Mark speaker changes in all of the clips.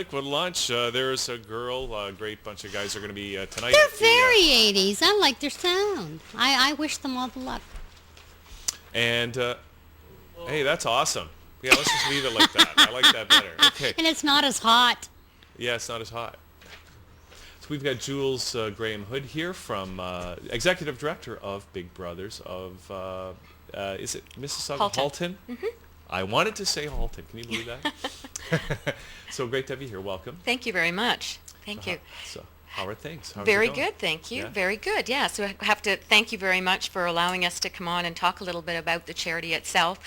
Speaker 1: Liquid Lunch. There's a girl, a great bunch of guys are going to be tonight.
Speaker 2: They're
Speaker 1: At the,
Speaker 2: very 80s. I like their sound. I wish them all the luck.
Speaker 1: and hey, that's awesome. Yeah, let's just leave it like that. I like that better. Okay.
Speaker 2: And it's not as hot.
Speaker 1: Yeah, it's not as hot. So we've got Jules Graham Hood here from Executive Director of Big Brothers of, is it Mississauga? Halton?
Speaker 3: Mm-hmm.
Speaker 1: I wanted to say Halton. Can you believe that? So great to have you here. Welcome.
Speaker 3: Thank you very much. Thank you.
Speaker 1: So how are things? How's
Speaker 3: Very
Speaker 1: it going?
Speaker 3: good, thank you.
Speaker 1: Yeah?
Speaker 3: Very good, yeah. So I have to thank you very much for allowing us to come on and talk a little bit about the charity itself.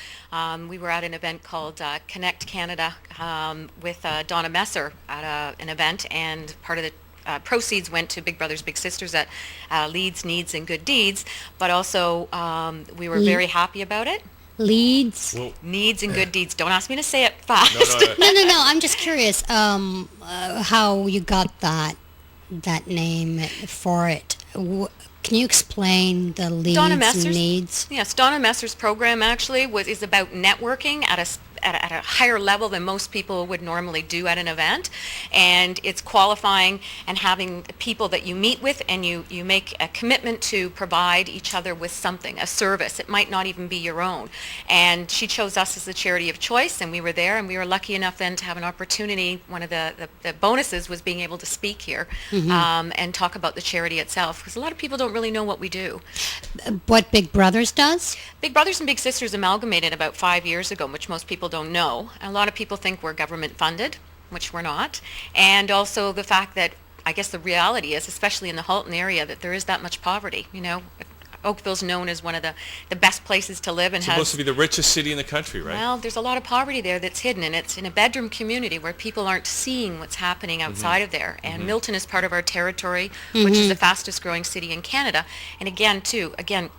Speaker 3: We were at an event called Connect Canada with Donna Messer at an event, and part of the proceeds went to Big Brothers Big Sisters at Leads, Needs, and Good Deeds, but also we were very happy about it.
Speaker 2: Leads.
Speaker 1: Well,
Speaker 3: Needs and Good Deeds. Don't ask me to say it fast.
Speaker 2: No. I'm just curious how you got that name for it. Can you explain the Leads
Speaker 3: Donna
Speaker 2: and
Speaker 3: Messer's,
Speaker 2: Needs?
Speaker 3: Yes, Donna Messer's program actually is about networking at a higher level than most people would normally do at an event, and it's qualifying and having people that you meet with, and you make a commitment to provide each other with something, a service. It might not even be your own, and she chose us as the charity of choice, and we were there, and we were lucky enough then to have an opportunity. One of the bonuses was being able to speak here and talk about the charity itself, because a lot of people don't really know what we do.
Speaker 2: What Big Brothers does?
Speaker 3: Big Brothers and Big Sisters amalgamated about 5 years ago, which most people don't know. A lot of people think we're government funded, which we're not. And also the fact that, I guess the reality is, especially in the Halton area, that there is that much poverty. You know, Oakville's known as one of the best places to live, and
Speaker 1: it's supposed to be the richest city in the country, right?
Speaker 3: Well, there's a lot of poverty there that's hidden, and it's in a bedroom community where people aren't seeing what's happening outside of there. And Milton is part of our territory, which is the fastest growing city in Canada. And again,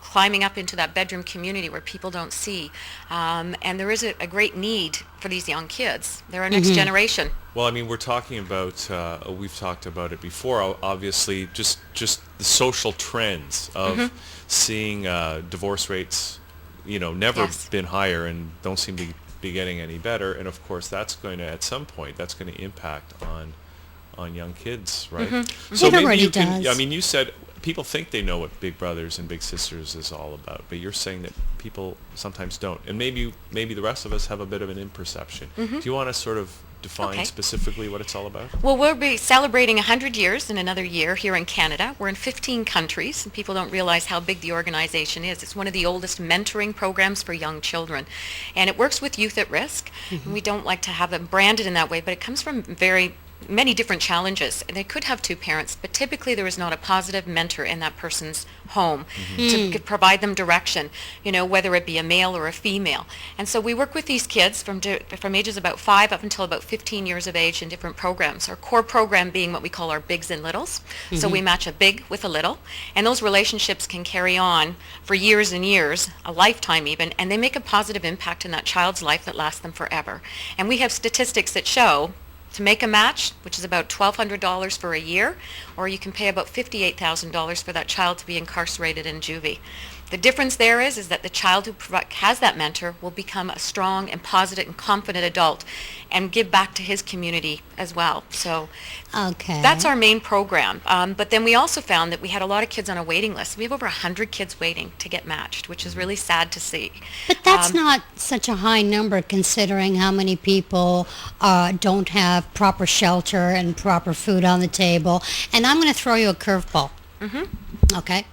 Speaker 3: climbing up into that bedroom community where people don't see. And there is a great need for these young kids. They're our next generation.
Speaker 1: Well, I mean, we're talking about, we've talked about it before, obviously, just the social trends of seeing divorce rates, never been higher and don't seem to be getting any better. And of course, that's going to, at some point, that's going to impact on young kids, right? So
Speaker 2: It
Speaker 1: maybe
Speaker 2: already
Speaker 1: you can,
Speaker 2: does.
Speaker 1: I mean, you said people think they know what Big Brothers and Big Sisters is all about, but you're saying that people sometimes don't. And maybe the rest of us have a bit of an imperception. Do you want to sort of define specifically what it's all about?
Speaker 3: Well, we'll be celebrating 100 years in another year here in Canada. We're in 15 countries, and people don't realize how big the organization is. It's one of the oldest mentoring programs for young children, and it works with youth at risk. And we don't like to have them branded in that way, but it comes from many different challenges. And they could have two parents, but typically there is not a positive mentor in that person's home to provide them direction, whether it be a male or a female. And so we work with these kids from ages about 5 up until about 15 years of age in different programs. Our core program being what we call our bigs and littles. So we match a big with a little, and those relationships can carry on for years and years, a lifetime even, and they make a positive impact in that child's life that lasts them forever. And we have statistics that show to make a match, which is about $1,200 for a year, or you can pay about $58,000 for that child to be incarcerated in juvie. The difference there is that the child who has that mentor will become a strong and positive and confident adult and give back to his community as well. So that's our main program. But then we also found that we had a lot of kids on a waiting list. We have over 100 kids waiting to get matched, which is really sad to see.
Speaker 2: But that's not such a high number considering how many people don't have proper shelter and proper food on the table. And I'm going to throw you a curveball. Okay?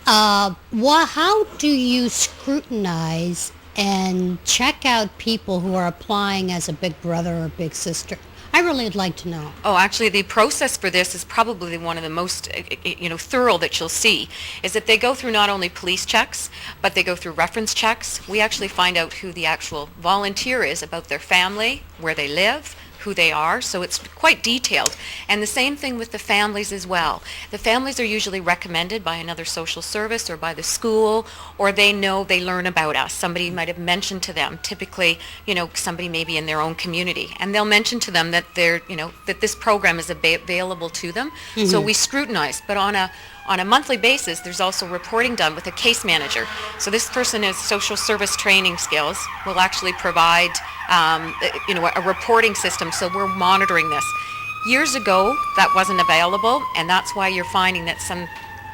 Speaker 2: How do you scrutinize and check out people who are applying as a big brother or big sister? I really would like to know.
Speaker 3: Oh, actually, the process for this is probably one of the most, thorough that you'll see, is that they go through not only police checks, but they go through reference checks. We actually find out who the actual volunteer is, about their family, where they live, who they are, so it's quite detailed. And the same thing with the families as well. The families are usually recommended by another social service or by the school, or they learn about us. Somebody might have mentioned to them, typically, somebody maybe in their own community, and they'll mention to them that that this program is available to them. So we scrutinize, but on a monthly basis, there's also reporting done with a case manager. So this person has social service training skills, will actually provide a reporting system so we're monitoring this. Years ago, that wasn't available, and that's why you're finding that some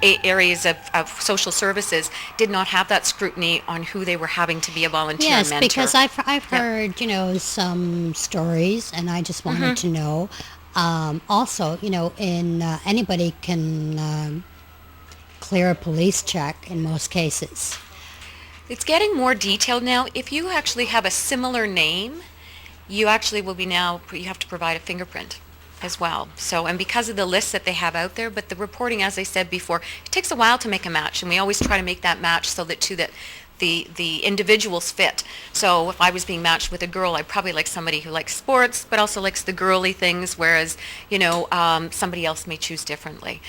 Speaker 3: areas of social services did not have that scrutiny on who they were having to be a volunteer
Speaker 2: Yes,
Speaker 3: mentor.
Speaker 2: because I've heard, some stories, and I just wanted to know. Also, in anybody can clear a police check in most cases.
Speaker 3: It's getting more detailed now. If you actually have a similar name, you actually will be now, you have to provide a fingerprint as well. So, and because of the lists that they have out there, but the reporting, as I said before, it takes a while to make a match, and we always try to make that match so that the individuals fit. So if I was being matched with a girl, I'd probably like somebody who likes sports, but also likes the girly things, whereas, somebody else may choose differently.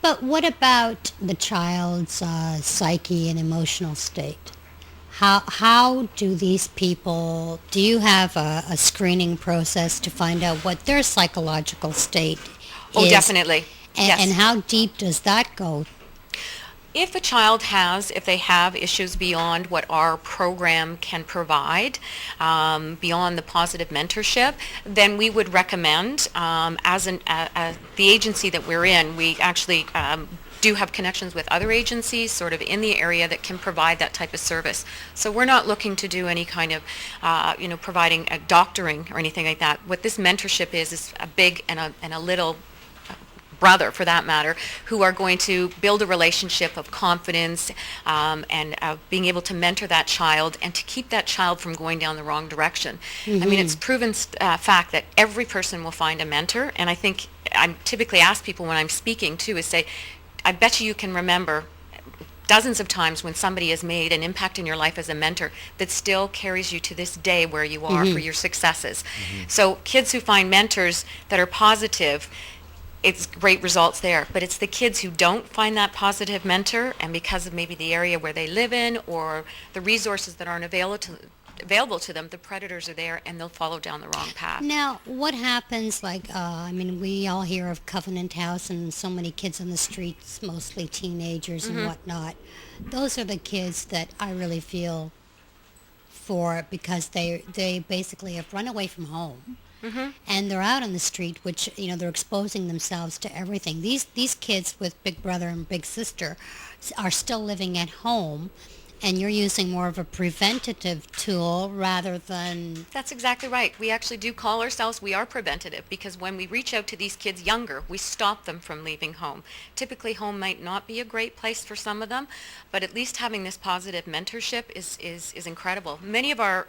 Speaker 2: But what about the child's psyche and emotional state? How do these people, do you have a screening process to find out what their psychological state is?
Speaker 3: Oh, definitely. Yes.
Speaker 2: And how deep does that go?
Speaker 3: If they have issues beyond what our program can provide, beyond the positive mentorship, then we would recommend, the agency that we're in, we actually do have connections with other agencies sort of in the area that can provide that type of service. So we're not looking to do any kind of, providing doctoring or anything like that. What this mentorship is a big and a little brother, for that matter, who are going to build a relationship of confidence and being able to mentor that child and to keep that child from going down the wrong direction. I mean, it's proven fact that every person will find a mentor, and I think I typically ask people when I'm speaking too is say, I bet you can remember dozens of times when somebody has made an impact in your life as a mentor that still carries you to this day where you are for your successes. So kids who find mentors that are positive, it's great results there, but it's the kids who don't find that positive mentor, and because of maybe the area where they live in or the resources that aren't available to them, the predators are there and they'll follow down the wrong path.
Speaker 2: Now, what happens, we all hear of Covenant House and so many kids on the streets, mostly teenagers and whatnot. Those are the kids that I really feel for, because they basically have run away from home. And they're out on the street, which, they're exposing themselves to everything. These kids with Big Brother and Big Sister are still living at home, and you're using more of a preventative tool rather than...
Speaker 3: That's exactly right. We actually do call ourselves, we are preventative, because when we reach out to these kids younger, we stop them from leaving home. Typically, home might not be a great place for some of them, but at least having this positive mentorship is incredible. Many of our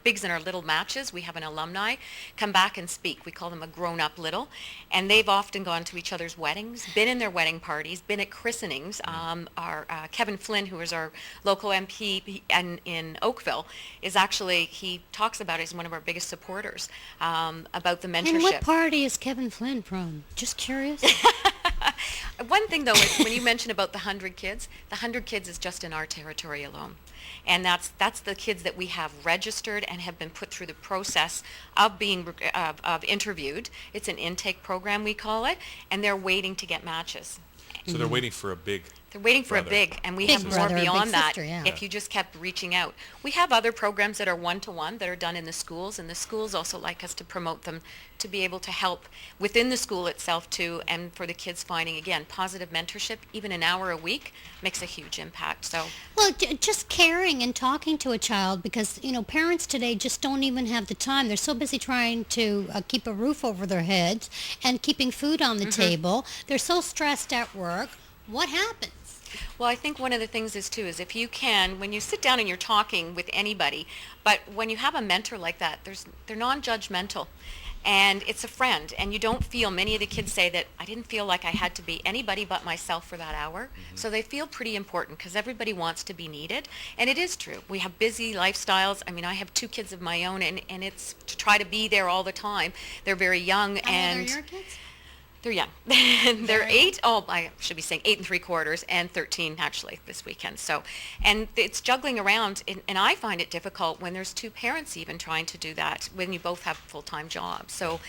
Speaker 3: bigs and our little matches, we have an alumni come back and speak. We call them a grown-up little, and they've often gone to each other's weddings, been in their wedding parties, been at christenings. Our Kevin Flynn, who is our local MP in Oakville, is actually, he talks about it as one of our biggest supporters about the mentorship.
Speaker 2: And what party is Kevin Flynn from? Just curious.
Speaker 3: One thing, though, is when you mention about the 100 kids, the 100 kids is just in our territory alone. And that's the kids that we have registered and have been put through the process of being of interviewed. It's an intake program, we call it, and they're waiting to get matches.
Speaker 1: So they're waiting for a big...
Speaker 3: They're waiting for
Speaker 1: brother.
Speaker 3: a big, and we
Speaker 2: Big
Speaker 3: have more
Speaker 2: brother,
Speaker 3: beyond
Speaker 2: big
Speaker 3: that
Speaker 2: sister, yeah.
Speaker 3: if you just kept reaching out. We have other programs that are one-to-one that are done in the schools, and the schools also like us to promote them to be able to help within the school itself too, and for the kids finding, again, positive mentorship, even an hour a week, makes a huge impact. So,
Speaker 2: Well, just caring and talking to a child, because, parents today just don't even have the time. They're so busy trying to keep a roof over their heads and keeping food on the table. They're so stressed at work. What happens?
Speaker 3: well, I think one of the things is too, is if you can, when you sit down and you're talking with anybody, but when you have a mentor like that, they're non-judgmental. And it's a friend, and you don't feel, many of the kids say that I didn't feel like I had to be anybody but myself for that hour. So they feel pretty important because everybody wants to be needed. And it is true. We have busy lifestyles. I mean, I have 2 kids of my own, and it's to try to be there all the time. They're very young.
Speaker 2: How old are your kids?
Speaker 3: They're young. They're
Speaker 2: Very
Speaker 3: 8, oh, I should be saying 8 3/4 and 13 actually this weekend. So, and it's juggling around, and I find it difficult when there's two parents even trying to do that, when you both have full-time jobs. So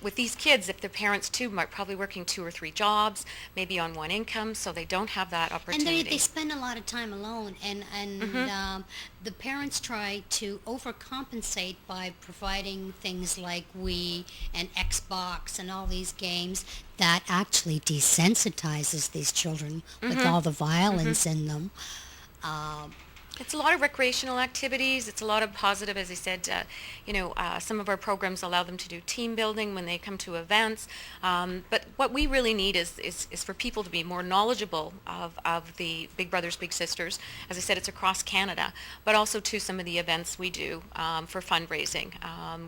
Speaker 3: with these kids, if their parents too are probably working 2 or 3 jobs, maybe on one income, so they don't have that
Speaker 2: And
Speaker 3: opportunity.
Speaker 2: they spend a lot of time alone, and the parents try to overcompensate by providing things like Wii and Xbox and all these games that actually desensitizes these children with all the violence in them. Um,
Speaker 3: It's a lot of recreational activities. It's a lot of positive, as I said, some of our programs allow them to do team building when they come to events. But what we really need is for people to be more knowledgeable of the Big Brothers, Big Sisters. As I said, it's across Canada, but also to some of the events we do for fundraising.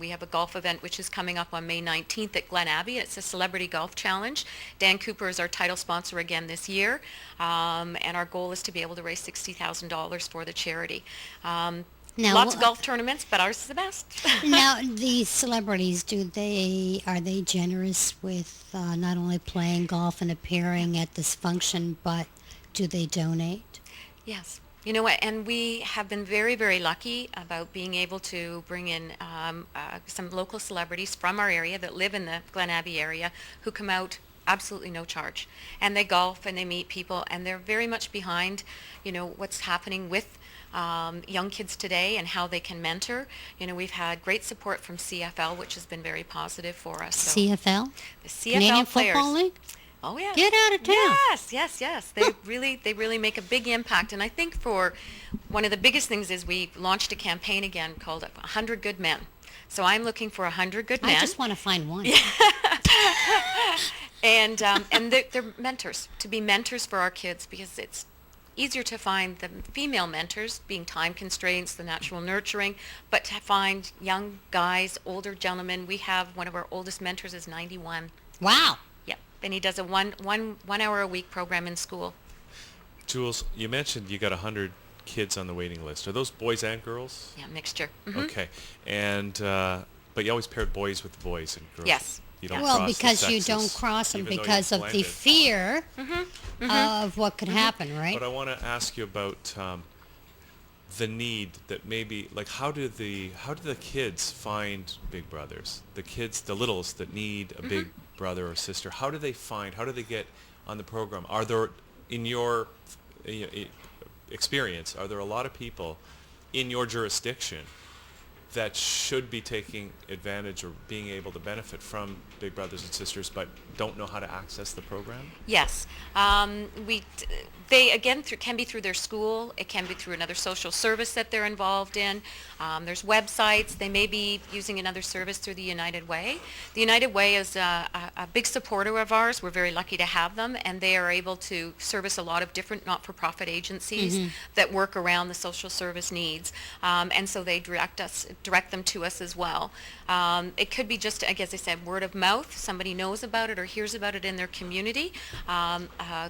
Speaker 3: We have a golf event which is coming up on May 19th at Glen Abbey. It's a celebrity golf challenge. Dan Cooper is our title sponsor again this year, and our goal is to be able to raise $60,000 for the charity.
Speaker 2: Now,
Speaker 3: Lots of golf tournaments, but ours is the best.
Speaker 2: now, these celebrities, are they generous with not only playing golf and appearing at this function, but do they donate?
Speaker 3: Yes. You know what? And we have been very, very lucky about being able to bring in some local celebrities from our area that live in the Glen Abbey area who come out absolutely no charge. And they golf and they meet people, and they're very much behind, what's happening with young kids today and how they can mentor. We've had great support from CFL, which has been very positive for us. So
Speaker 2: CFL?
Speaker 3: the CFL
Speaker 2: Canadian
Speaker 3: players.
Speaker 2: Football League?
Speaker 3: Oh yeah.
Speaker 2: Get out of town.
Speaker 3: Yes. They really make a big impact. And I think for one of the biggest things is we launched a campaign again called 100 Good Men. So I'm looking for 100 good men.
Speaker 2: I just want to find one.
Speaker 3: And they're mentors, to be mentors for our kids, because it's easier to find the female mentors, being time constraints, the natural nurturing, but to find young guys, older gentlemen. We have one of our oldest mentors is 91.
Speaker 2: Wow.
Speaker 3: Yep, and he does a one hour a week program in school.
Speaker 1: Jules, you mentioned you got 100 kids on the waiting list. Are those boys and girls?
Speaker 3: Yeah, mixture.
Speaker 1: Okay, and but you always paired boys with boys and girls.
Speaker 3: Yes.
Speaker 1: You don't
Speaker 2: Well,
Speaker 1: cross the
Speaker 2: because you
Speaker 1: sexes,
Speaker 2: don't cross them
Speaker 1: even though
Speaker 2: because
Speaker 1: you're
Speaker 2: of the
Speaker 1: blended.
Speaker 2: fear of what could happen, right?
Speaker 1: But I want to ask you about the need that maybe, like, how do the kids find big brothers? The kids, the littles that need a big brother or sister. How do they get on the program? Are there, in your experience, are there a lot of people in your jurisdiction that should be taking advantage or being able to benefit from Big Brothers and Sisters but don't know how to access the program?
Speaker 3: Yes. They, again, can be through their school. It can be through another social service that they're involved in. There's websites. They may be using another service through the United Way. The United Way is a big supporter of ours. We're very lucky to have them, and they are able to service a lot of different not-for-profit agencies that work around the social service needs. And so they direct them to us as well. It could be just, as I said, word of mouth. Somebody knows about it or hears about it in their community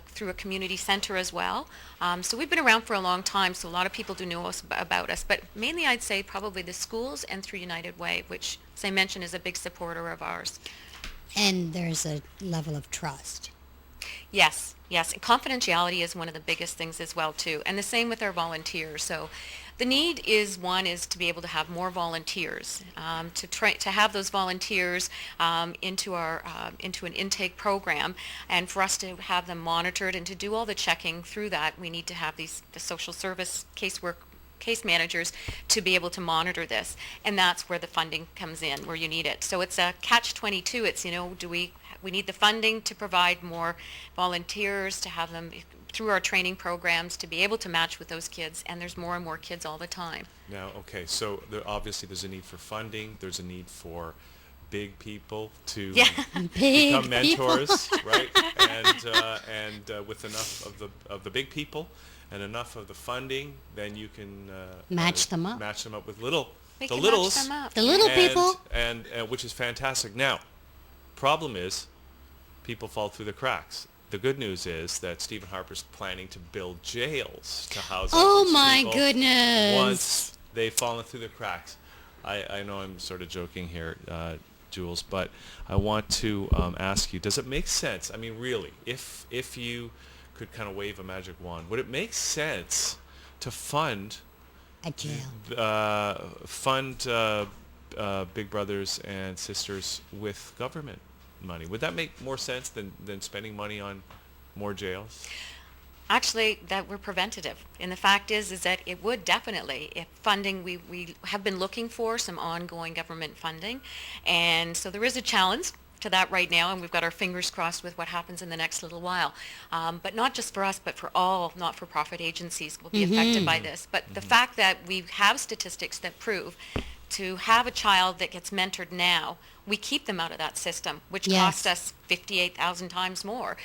Speaker 3: through a community center as well. So we've been around for a long time, so a lot of people do know about us. But mainly I'd say probably the schools and through United Way, which, as I mentioned, is a big supporter of ours.
Speaker 2: And there's a level of trust.
Speaker 3: Yes. And confidentiality is one of the biggest things as well, too. And the same with our volunteers. So the need is to be able to have more volunteers, to have those volunteers into an intake program, and for us to have them monitored and to do all the checking through that. We need to have the social service case managers to be able to monitor this, and that's where the funding comes in, where you need it. So it's a catch-22. It's, we need the funding to provide more volunteers, to have them through our training programs to be able to match with those kids, and there's more and more kids all the time.
Speaker 1: Now, okay, so obviously there's a need for funding. There's a need for big people to become mentors, right? And with enough of the big people and enough of the funding, then you can
Speaker 2: match them up
Speaker 1: with
Speaker 3: We
Speaker 1: the
Speaker 3: can
Speaker 1: littles,
Speaker 3: match them up.
Speaker 2: The little people.
Speaker 1: and which is fantastic. Now, problem is, people fall through the cracks. The good news is that Stephen Harper's planning to build jails to house all
Speaker 2: Oh
Speaker 1: these
Speaker 2: my
Speaker 1: people
Speaker 2: goodness.
Speaker 1: once they've fallen through the cracks. I know I'm sort of joking here, Jules, but I want to ask you, does it make sense? I mean, really, if you could kind of wave a magic wand, would it make sense to fund
Speaker 2: A jail.
Speaker 1: Big Brothers and Sisters with government money? Would that make more sense than spending money on more jails?
Speaker 3: Actually, that we're preventative. And the fact is that it would definitely, if funding, we have been looking for some ongoing government funding. And so there is a challenge to that right now, and we've got our fingers crossed with what happens in the next little while. But not just for us, but for all not-for-profit agencies will be affected by this. But the fact that we have statistics that prove to have a child that gets mentored now, we keep them out of that system, which costs us 58,000 times more.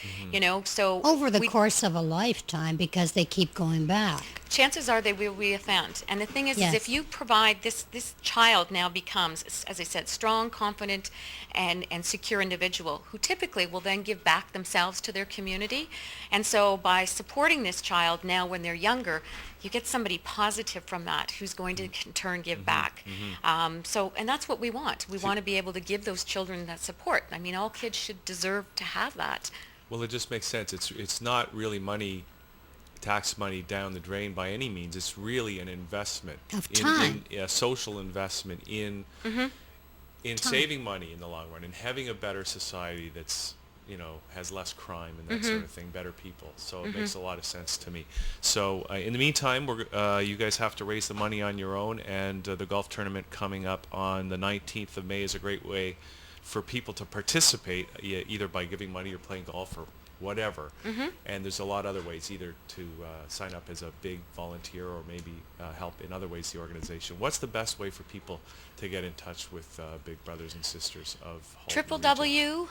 Speaker 3: So
Speaker 2: over the course of a lifetime, because they keep going back.
Speaker 3: Chances are they will reoffend. And the thing is if you provide this child now becomes, as I said, strong, confident, and secure individual who typically will then give back themselves to their community. And so by supporting this child now when they're younger, you get somebody positive from that who's going to in turn give back. And that's what we want. We want to be able to give those children that support. I mean, all kids should deserve to have that.
Speaker 1: Well, it just makes sense. It's not really tax money down the drain by any means. It's really an investment
Speaker 2: of time,
Speaker 1: a social investment in saving money in the long run and having a better society that's has less crime and that sort of thing, better people. So it makes a lot of sense to me. So in the meantime, you guys have to raise the money on your own, and the golf tournament coming up on the 19th of May is a great way for people to participate, either by giving money or playing golf or whatever. And there's a lot of other ways, either to sign up as a big volunteer or maybe help in other ways the organization. What's the best way for people to get in touch with Big Brothers and Sisters of Halton Region?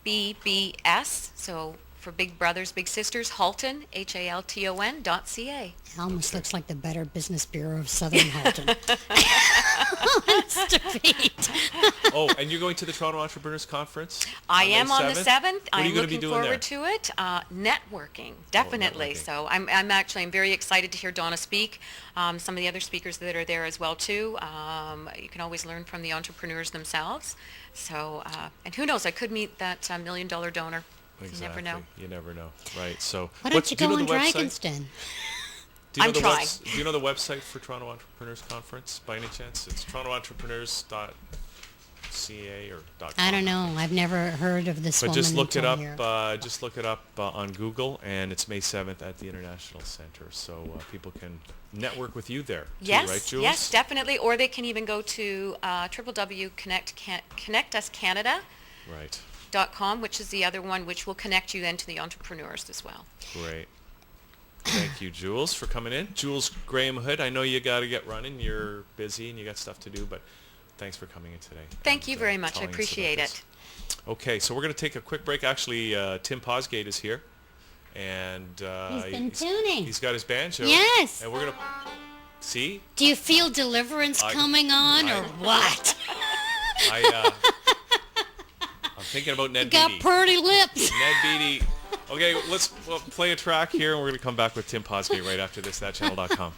Speaker 3: .bbbs, so for Big Brothers, Big Sisters, Halton, HALTON.ca.
Speaker 2: It almost looks like the Better Business Bureau of Southern Halton.
Speaker 1: Oh, and you're going to the Toronto Entrepreneurs Conference?
Speaker 3: I am on the 7th.
Speaker 1: What are you
Speaker 3: I'm
Speaker 1: going to be
Speaker 3: looking
Speaker 1: doing
Speaker 3: forward to it. Networking, definitely.
Speaker 1: Networking.
Speaker 3: So I'm very excited to hear Donna speak. Some of the other speakers that are there as well too. You can always learn from the entrepreneurs themselves. So, and who knows, I could meet that $1 million donor.
Speaker 1: Exactly.
Speaker 3: You never know.
Speaker 1: You never know. Right. So
Speaker 2: Why don't you go on
Speaker 1: the website?
Speaker 2: Dragon's Den?
Speaker 3: I'm trying.
Speaker 1: Do you know the website for Toronto Entrepreneurs Conference by any chance? It's torontoentrepreneurs.ca or .com.
Speaker 2: I don't know. I've never heard of this
Speaker 1: But
Speaker 2: woman
Speaker 1: just look it up.
Speaker 2: here.
Speaker 1: Just look it up on Google, and it's May 7th at the International Center. So people can network with you there.
Speaker 3: Yes,
Speaker 1: too, right, Jules?
Speaker 3: yes, definitely. Or they can even go to www.connectuscanada.com,
Speaker 1: Right.
Speaker 3: which is the other one, which will connect you then to the entrepreneurs as well.
Speaker 1: Great. Thank you, Jules, for coming in. Jules Graham Hood, I know you got to get running. You're busy and you got stuff to do, but thanks for coming in today.
Speaker 3: Thank you very much. I
Speaker 1: telling us
Speaker 3: appreciate
Speaker 1: about
Speaker 3: it.
Speaker 1: this. Okay, so we're going to take a quick break. Actually, Tim Posgate is here, and
Speaker 2: He's been tuning.
Speaker 1: He's got his banjo.
Speaker 2: Yes.
Speaker 1: And we're going to see.
Speaker 2: Do you feel deliverance coming on, or what?
Speaker 1: I'm thinking about Ned
Speaker 2: You got
Speaker 1: Beatty.
Speaker 2: pretty lips.
Speaker 1: Ned Beatty. Okay, let's play a track here, and we're going to come back with Tim Posgate right after this. ThatChannel.com.